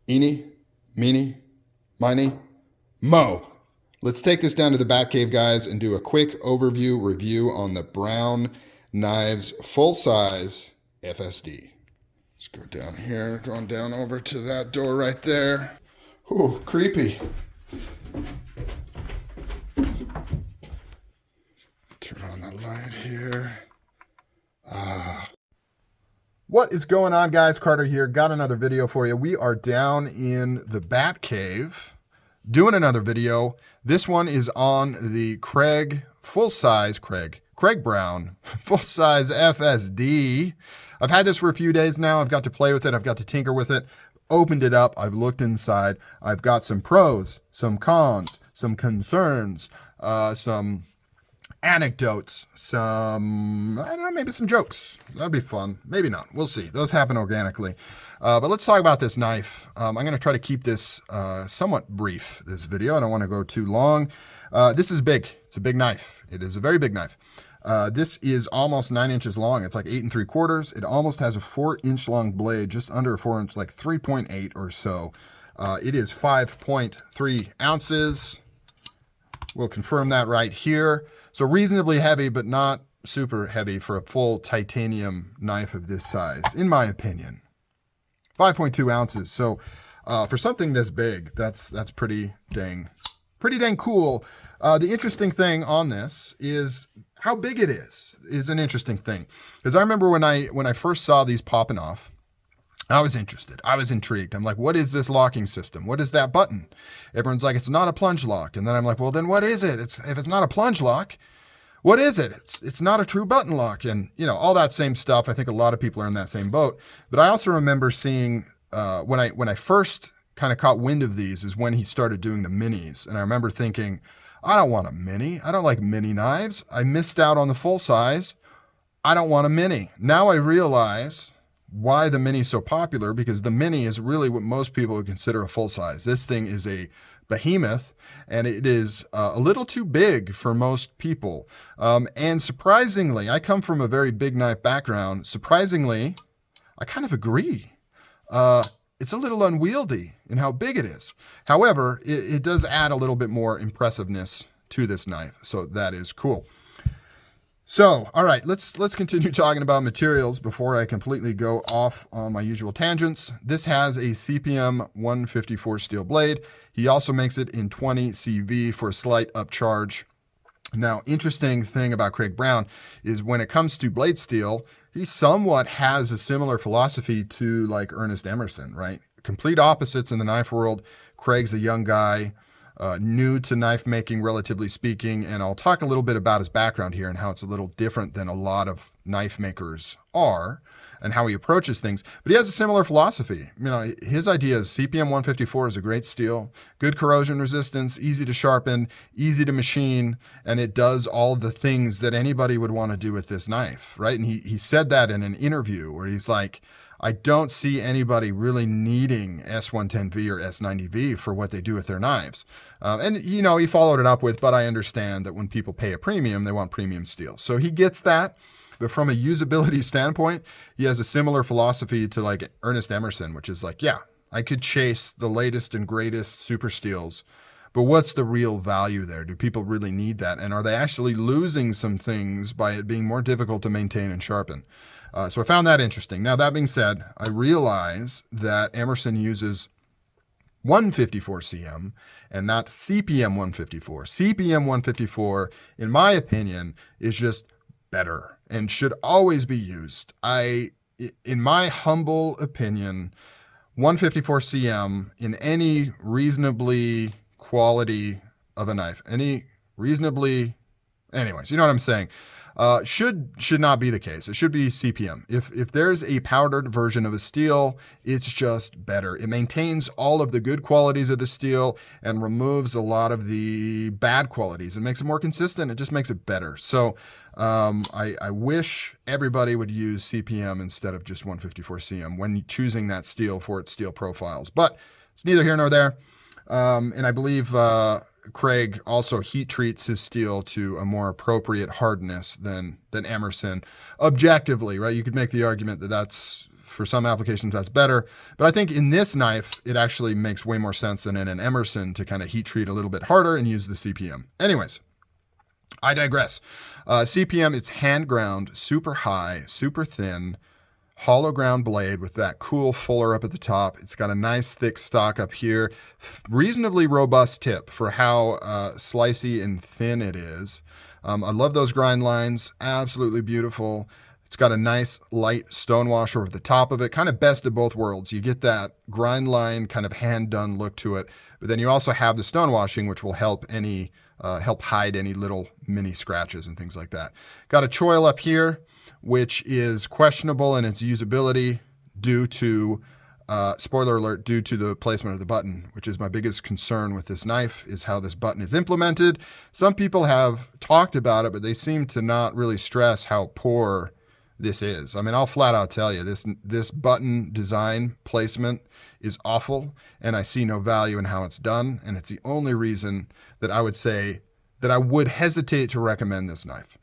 Eeny, meeny, miny, mo. Let's take this down to the Batcave, guys, and do a quick overview review on the Brown Knives full size FSD. Let's go down here, going down over to that door right there. Ooh, creepy. Turn on the light here. What is going on, guys? Carter here. Got another video for you. We are down in the Batcave doing another video. This one is on the Craig Brown full-size FSD. I've had this for a few days now. I've got to play with it. I've got to tinker with it. Opened it up. I've looked inside. I've got some pros, some cons, some concerns, some anecdotes, some, I don't know, maybe some jokes. That'd be fun. Maybe not. We'll see. Those happen organically. But let's talk about this knife. I'm going to try to keep this somewhat brief, this video. I don't want to go too long. This is big. It's a big knife. It is a very big knife. This is almost 9 inches long. It's like 8 3/4. It almost has a 4-inch long blade, just under a 4-inch, like 3.8 or so. It is 5.3 ounces. We'll confirm that right here. So reasonably heavy, but not super heavy for a full titanium knife of this size, in my opinion. 5.2 ounces. So for something this big, that's pretty dang cool. The interesting thing on this is how big it is an interesting thing. Because I remember when I first saw these popping off, I was interested. I was intrigued. I'm like, what is this locking system? What is that button? Everyone's like, it's not a plunge lock. And then I'm like, well, then what is it? If it's not a plunge lock, what is it? It's not a true button lock. And, you know, all that same stuff. I think a lot of people are in that same boat. But I also remember seeing, when I first kind of caught wind of these is when he started doing the minis. And I remember thinking, I don't want a mini. I don't like mini knives. I missed out on the full size. I don't want a mini. Now I realize why the mini is so popular, because the mini is really what most people would consider a full size. This thing is a behemoth, and it is a little too big for most people. And surprisingly, I come from a very big knife background. Surprisingly, I kind of agree. It's a little unwieldy in how big it is. However, it does add a little bit more impressiveness to this knife, so that is cool. So, all right, let's continue talking about materials before I completely go off on my usual tangents. This has a CPM 154 steel blade. He also makes it in 20 CV for a slight upcharge. Now, interesting thing about Craig Brown is when it comes to blade steel, he somewhat has a similar philosophy to like Ernest Emerson, right? Complete opposites in the knife world. Craig's a young guy, new to knife making, relatively speaking, and I'll talk a little bit about his background here and how it's a little different than a lot of knife makers are and how he approaches things. But he has a similar philosophy. You know, his idea is CPM 154 is a great steel, good corrosion resistance, easy to sharpen, easy to machine, and it does all the things that anybody would want to do with this knife, right? And he said that in an interview where he's like, I don't see anybody really needing S110V or S90V for what they do with their knives. And, you know, he followed it up with, but I understand that when people pay a premium, they want premium steel. So he gets that. But from a usability standpoint, he has a similar philosophy to like Ernest Emerson, which is like, yeah, I could chase the latest and greatest super steels, but what's the real value there? Do people really need that? And are they actually losing some things by it being more difficult to maintain and sharpen? So I found that interesting. Now, that being said, I realize that Emerson uses 154 CM and not CPM 154. CPM 154, in my opinion, is just better and should always be used. In my humble opinion, 154 CM in any reasonably quality of a knife, anyways, you know what I'm saying? Should not be the case. It should be CPM. If there's a powdered version of a steel, it's just better. It maintains all of the good qualities of the steel and removes a lot of the bad qualities. It makes it more consistent. It just makes it better. So I wish everybody would use CPM instead of just 154 CM when choosing that steel for its steel profiles. But it's neither here nor there. And I believe Craig also heat treats his steel to a more appropriate hardness than Emerson objectively, right? You could make the argument that that's For some applications, that's better. But I think in this knife, it actually makes way more sense than in an Emerson to kind of heat treat a little bit harder and use the CPM. Anyways, I digress. CPM, it's hand ground, super high, super thin, hollow ground blade with that cool fuller up at the top. It's got a nice thick stock up here, reasonably robust tip for how slicey and thin it is. I love those grind lines, absolutely beautiful. It's got a nice light stone wash over the top of it, kind of best of both worlds. You get that grind line kind of hand done look to it, but then you also have the stone washing, which will help hide any little mini scratches and things like that. Got a choil up here, which is questionable in its usability due to, spoiler alert, due to the placement of the button, which is my biggest concern with this knife, is how this button is implemented. Some people have talked about it, but they seem to not really stress how poor this is. I mean, I'll flat out tell you, this button design placement is awful, and I see no value in how it's done, and it's the only reason that I would say that I would hesitate to recommend this knife.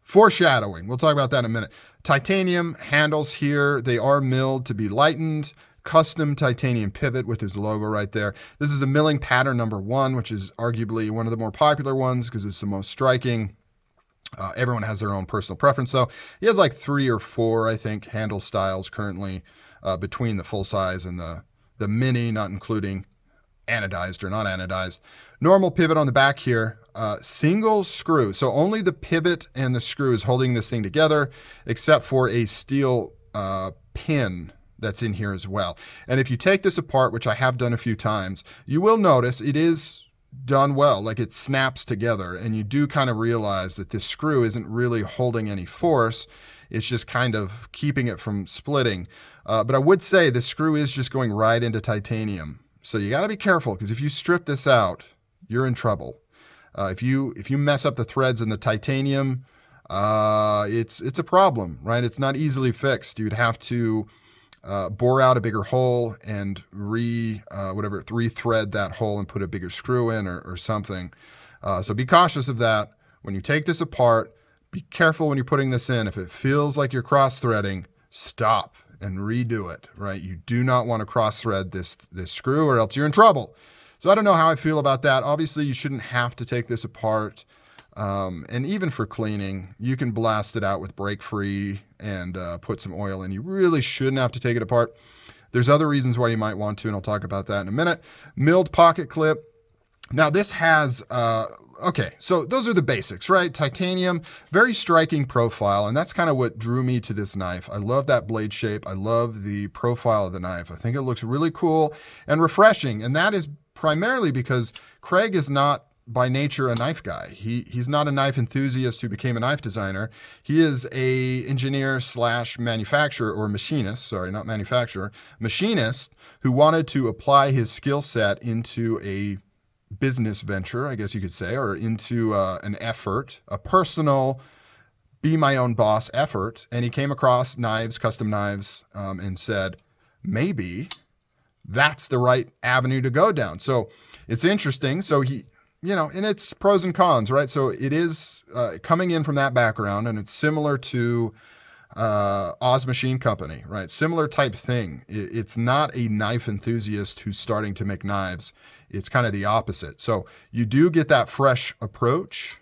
Foreshadowing, we'll talk about that in a minute. Titanium handles here, they are milled to be lightened. Custom titanium pivot with his logo right there. This is the milling pattern number 1, which is arguably one of the more popular ones because it's the most striking. Everyone has their own personal preference, though. He has like 3 or 4, I think, handle styles currently between the full size and the mini, not including anodized or not anodized. Normal pivot on the back here, single screw. So only the pivot and the screw is holding this thing together, except for a steel pin that's in here as well. And if you take this apart, which I have done a few times, you will notice it is done well, like it snaps together, and you do kind of realize that this screw isn't really holding any force. It's just kind of keeping it from splitting. But I would say the screw is just going right into titanium. So you got to be careful, because if you strip this out, you're in trouble. If you mess up the threads in the titanium, it's a problem, right? It's not easily fixed. You'd have to bore out a bigger hole and rethread that hole and put a bigger screw in or something. So be cautious of that. When you take this apart, be careful when you're putting this in. If it feels like you're cross-threading, stop and redo it, right? You do not want to cross-thread this screw, or else you're in trouble. So I don't know how I feel about that. Obviously, you shouldn't have to take this apart. And even for cleaning, you can blast it out with break free and put some oil in. You really shouldn't have to take it apart. There's other reasons why you might want to, and I'll talk about that in a minute. Milled pocket clip. Now this has, okay, so those are the basics, right? Titanium, very striking profile, and that's kind of what drew me to this knife. I love that blade shape. I love the profile of the knife. I think it looks really cool and refreshing, and that is primarily because Craig is not by nature a knife guy. He's not a knife enthusiast who became a knife designer. He is a engineer / manufacturer, or machinist, sorry, not manufacturer, machinist who wanted to apply his skill set into a business venture, I guess you could say, or into an effort, a personal, be my own boss effort. And he came across knives, custom knives, and said, maybe that's the right avenue to go down. So it's interesting. So he, and it's pros and cons, right? So it is coming in from that background, and it's similar to Oz Machine Company, right? Similar type thing. It's not a knife enthusiast who's starting to make knives. It's kind of the opposite. So you do get that fresh approach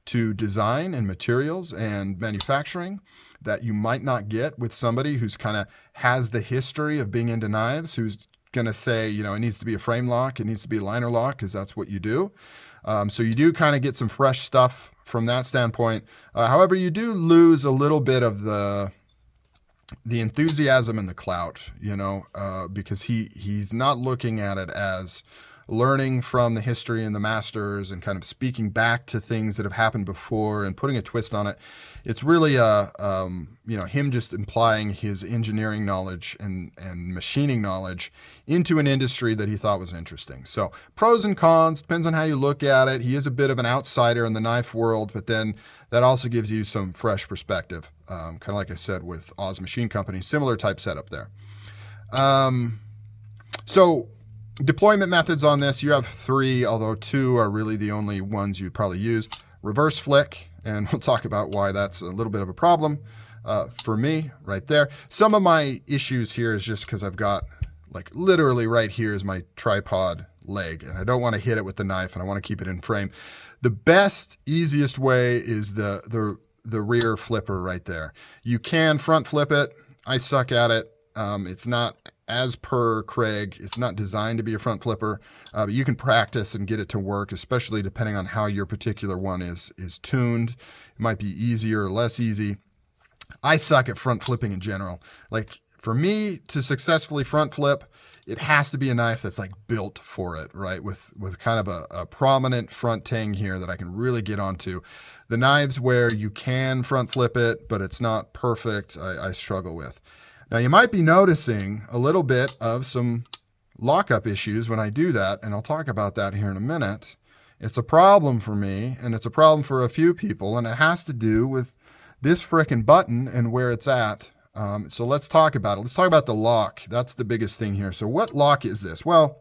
to design and materials and manufacturing that you might not get with somebody who's kind of has the history of being into knives, who's going to say, it needs to be a frame lock, it needs to be a liner lock, because that's what you do. So you do kind of get some fresh stuff from that standpoint. However, you do lose a little bit of the enthusiasm and the clout, because he's not looking at it as learning from the history and the masters and kind of speaking back to things that have happened before and putting a twist on it. It's really him just implying his engineering knowledge and machining knowledge into an industry that he thought was interesting. So pros and cons, depends on how you look at it. He is a bit of an outsider in the knife world, but then that also gives you some fresh perspective. Kind of like I said with Oz Machine Company, similar type setup there. So deployment methods on this, you have 3, although 2 are really the only ones you'd probably use. Reverse flick, and we'll talk about why that's a little bit of a problem. for me right there. Some of my issues here is just because I've got like literally right here is my tripod leg and I don't want to hit it with the knife and I want to keep it in frame. The best, easiest way is the rear flipper right there. You can front flip it. I suck at it. It's not, as per Craig, it's not designed to be a front flipper, but you can practice and get it to work, especially depending on how your particular one is tuned. It might be easier or less easy. I suck at front flipping in general. Like for me to successfully front flip, it has to be a knife that's like built for it, right? With kind of a prominent front tang here that I can really get onto. The knives where you can front flip it, but it's not perfect, I struggle with. Now you might be noticing a little bit of some lockup issues when I do that, and I'll talk about that here in a minute. It's a problem for me, and it's a problem for a few people, and it has to do with this frickin' button and where it's at. So let's talk about it. Let's talk about the lock. That's the biggest thing here. So what lock is this? Well,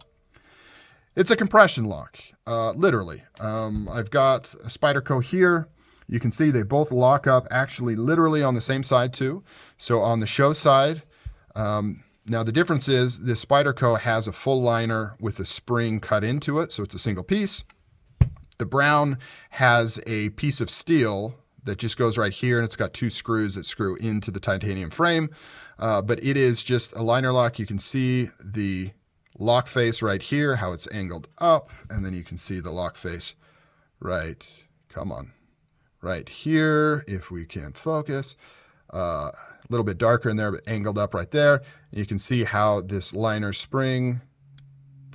it's a compression lock, literally. I've got a Spyderco here. You can see they both lock up actually literally on the same side too. So on the show side, now the difference is this Spyderco has a full liner with a spring cut into it. So it's a single piece. The brown has a piece of steel that just goes right here, and it's got two screws that screw into the titanium frame. But it is just a liner lock. You can see the lock face right here, how it's angled up, and then you can see the lock face right here, if we can focus. A little bit darker in there, but angled up right there. And you can see how this liner spring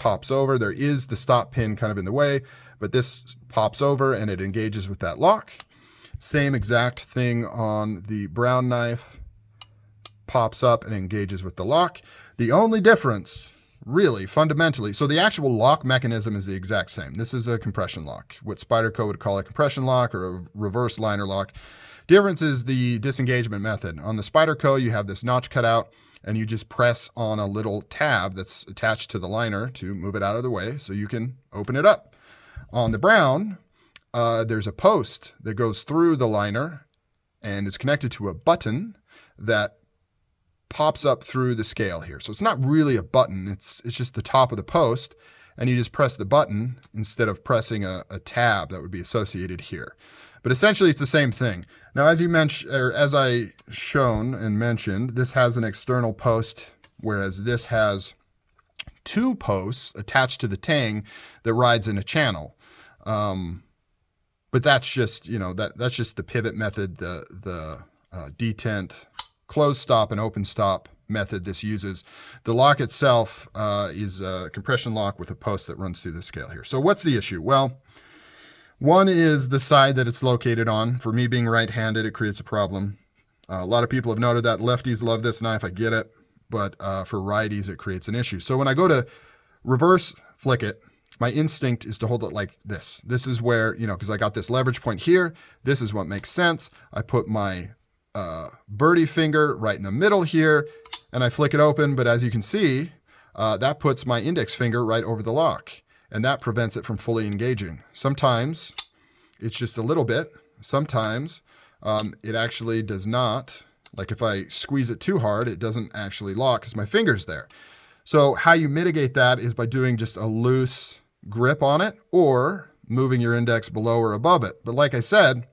pops over. There is the stop pin kind of in the way, but this pops over and it engages with that lock. Same exact thing on the brown knife. Pops up and engages with the lock. The only difference, really, fundamentally, so the actual lock mechanism is the exact same. This is a compression lock, what Spyderco would call a compression lock or a reverse liner lock. Difference is the disengagement method. On the Spyderco, you have this notch cut out, and you just press on a little tab that's attached to the liner to move it out of the way so you can open it up. On the brown, there's a post that goes through the liner and is connected to a button that pops up through the scale here. So it's not really a button, it's just the top of the post, and you just press the button instead of pressing a tab that would be associated here. But essentially it's the same thing. Now as you mentioned, or as I shown and mentioned, this has an external post, whereas this has two posts attached to the tang that rides in a channel. But that's just, that's just the pivot method, the detent, close stop and open stop method this uses. The lock itself is a compression lock with a post that runs through the scale here. So what's the issue? Well, one is the side that it's located on. For me being right-handed, it creates a problem. A lot of people have noted that. Lefties love this knife, I get it. But for righties, it creates an issue. So when I go to reverse flick it, my instinct is to hold it like this. This is where, because I got this leverage point here, this is what makes sense. I put my birdie finger right in the middle here, and I flick it open. But as you can see, that puts my index finger right over the lock, and that prevents it from fully engaging. Sometimes it's just a little bit. Sometimes it actually does not. Like if I squeeze it too hard, it doesn't actually lock because my finger's there. So how you mitigate that is by doing just a loose grip on it or moving your index below or above it. But like I said,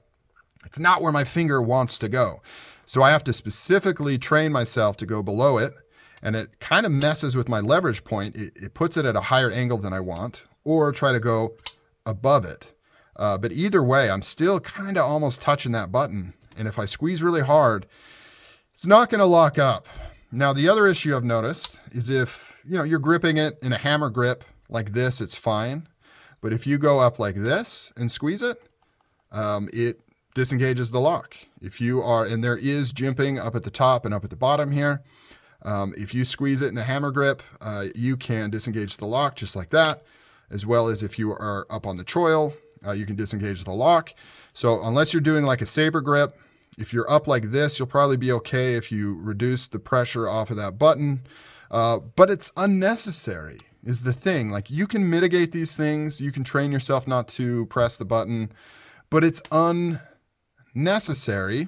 it's not where my finger wants to go. So I have to specifically train myself to go below it, and it kind of messes with my leverage point. It puts it at a higher angle than I want, or try to go above it. But either way, I'm still kind of almost touching that button. And if I squeeze really hard, it's not going to lock up. Now, the other issue I've noticed is if, you're gripping it in a hammer grip like this, it's fine. But if you go up like this and squeeze it, it disengages the lock. If you are, and there is jimping up at the top and up at the bottom here. If you squeeze it in a hammer grip, you can disengage the lock just like that, as well as if you are up on the choil, you can disengage the lock. So unless you're doing like a saber grip, if you're up like this, you'll probably be okay if you reduce the pressure off of that button. But it's unnecessary is the thing. Like you can mitigate these things. You can train yourself not to press the button, but it's unnecessary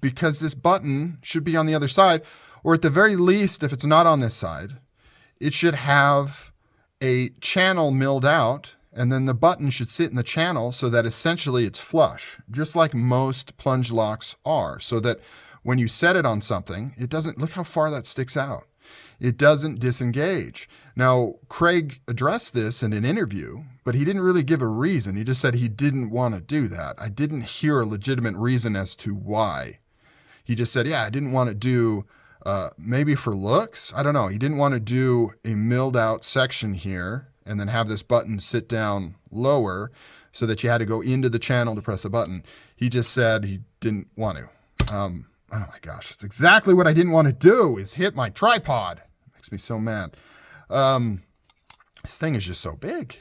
because this button should be on the other side, or at the very least, if it's not on this side, it should have a channel milled out, and then the button should sit in the channel so that essentially it's flush, just like most plunge locks are, so that when you set it on something, it doesn't, look how far that sticks out. It doesn't disengage. Now, Craig addressed this in an interview, but he didn't really give a reason. He just said he didn't want to do that. I didn't hear a legitimate reason as to why. He just said, yeah, I didn't want to do, maybe for looks. I don't know. He didn't want to do a milled out section here and then have this button sit down lower so that you had to go into the channel to press the button. He just said he didn't want to. Oh my gosh, it's exactly what I didn't want to do, is hit my tripod. It makes me so mad. This thing is just so big.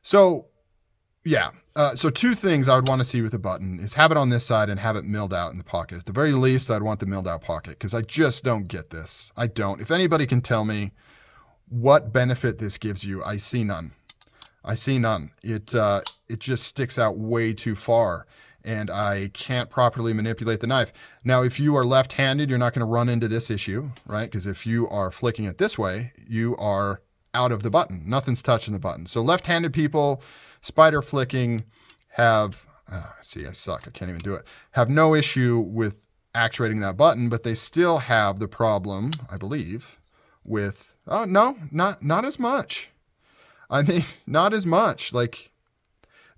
So yeah, so two things I would want to see with a button is have it on this side and have it milled out in the pocket. At the very least, I'd want the milled out pocket because I just don't get this. I don't. If anybody can tell me what benefit this gives you, I see none. I see none. It just sticks out way too far, and I can't properly manipulate the knife. Now, if you are left-handed, you're not going to run into this issue, right? Because if you are flicking it this way, you are out of the button. Nothing's touching the button. So left-handed people, spider flicking, have, see, I suck. I can't even do it. Have no issue with actuating that button, but they still have the problem, I believe, with, oh, no, not as much. I mean, not as much. Like,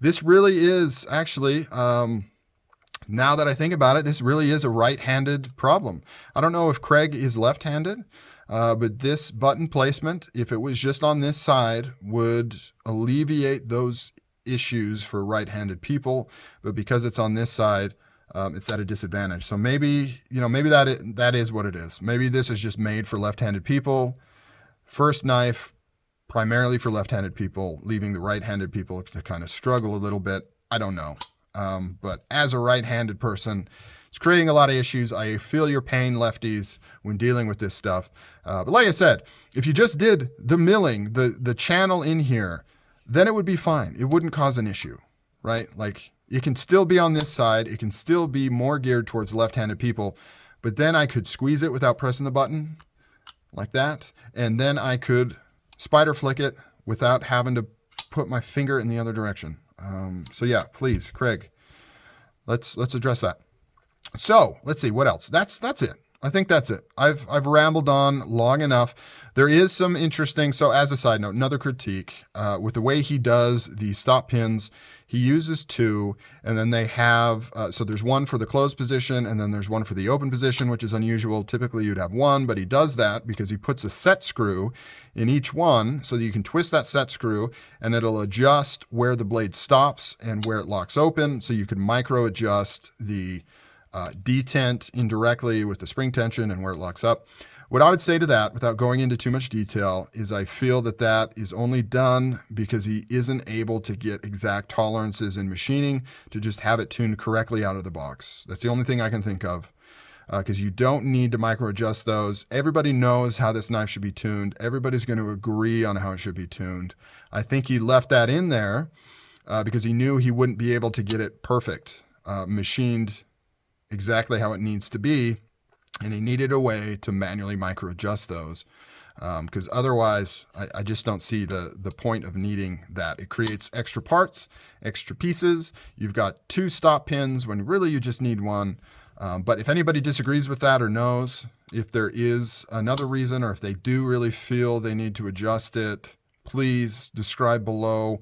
this really is actually, now that I think about it, this really is a right-handed problem. I don't know if Craig is left-handed, but this button placement, if it was just on this side, would alleviate those issues for right-handed people. But because it's on this side, it's at a disadvantage. So maybe, maybe that is what it is. Maybe this is just made for left-handed people. First knife, primarily for left-handed people, leaving the right-handed people to kind of struggle a little bit. I don't know. But as a right-handed person, it's creating a lot of issues. I feel your pain, lefties, when dealing with this stuff. But like I said, if you just did the milling, the channel in here, then it would be fine. It wouldn't cause an issue, right? Like, it can still be on this side. It can still be more geared towards left-handed people. But then I could squeeze it without pressing the button like that. And then I could spider flick it without having to put my finger in the other direction. So yeah, please, Craig, let's address that. So let's see what else. That's it. I think that's it. I've rambled on long enough. There is some interesting, so as a side note, another critique, with the way he does the stop pins, he uses two, and then they have, so there's one for the closed position, and then there's one for the open position, which is unusual. Typically you'd have one, but he does that because he puts a set screw in each one so that you can twist that set screw, and it'll adjust where the blade stops and where it locks open, so you can micro adjust the detent indirectly with the spring tension and where it locks up. What I would say to that, without going into too much detail, is I feel that is only done because he isn't able to get exact tolerances in machining to just have it tuned correctly out of the box. That's the only thing I can think of, because you don't need to micro adjust those. Everybody knows how this knife should be tuned. Everybody's going to agree on how it should be tuned. I think he left that in there because he knew he wouldn't be able to get it perfect, machined exactly how it needs to be, and he needed a way to manually micro adjust those, because otherwise I just don't see the point of needing that. It creates extra parts, extra pieces. You've got two stop pins when really you just need one. But if anybody disagrees with that or knows if there is another reason, or if they do really feel they need to adjust it, please describe below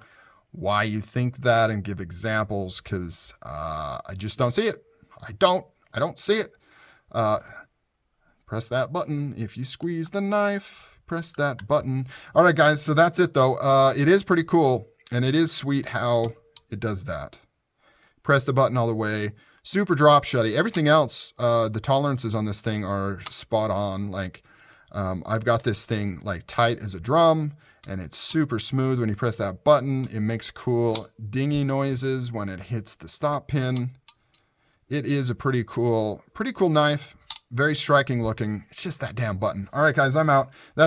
why you think that and give examples, because I just don't see it. I don't see it. Press that button. If you squeeze the knife, press that button. All right, guys, so that's it, though. It is pretty cool, and it is sweet how it does that. Press the button all the way. Super drop shutty. Everything else, the tolerances on this thing are spot on. Like, I've got this thing like tight as a drum, and it's super smooth. When you press that button, it makes cool dingy noises when it hits the stop pin. It is a pretty cool knife. Very striking looking. It's just that damn button. All right, guys, I'm out.